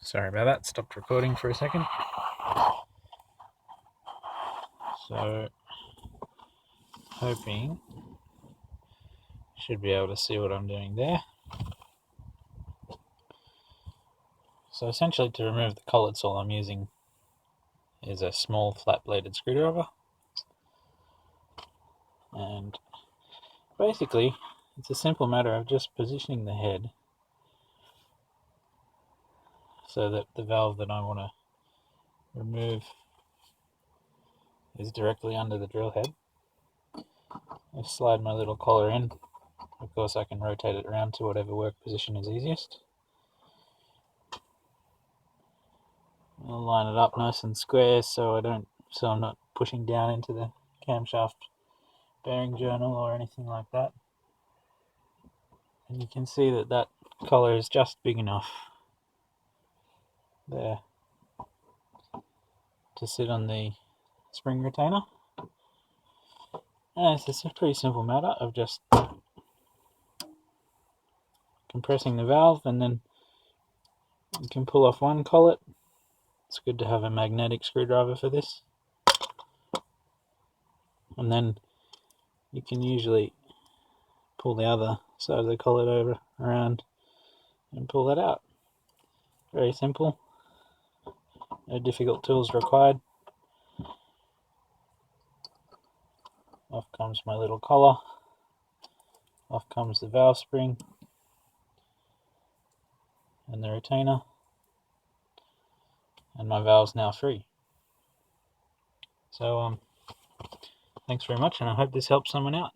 Sorry about that, stopped recording for a second. So, hoping should be able to see what I'm doing there. So essentially, to remove the collets, all I'm using is a small flat bladed screwdriver, and basically it's a simple matter of just positioning the head so that the valve that I want to remove is directly under the drill head. I slide my little collar in. Of course, I can rotate it around to whatever work position is easiest. I'll line it up nice and square so I'm not pushing down into the camshaft bearing journal or anything like that. And you can see that that collar is just big enough there to sit on the spring retainer. And it's a pretty simple matter of just compressing the valve, and then you can pull off one collet. It's good to have a magnetic screwdriver for this. And then you can usually pull the other side of the collet around and pull that out. Very simple. No difficult tools required. Off comes my little collar. Off comes the valve spring and the retainer. And my valve's now free. So thanks very much, and I hope this helps someone out.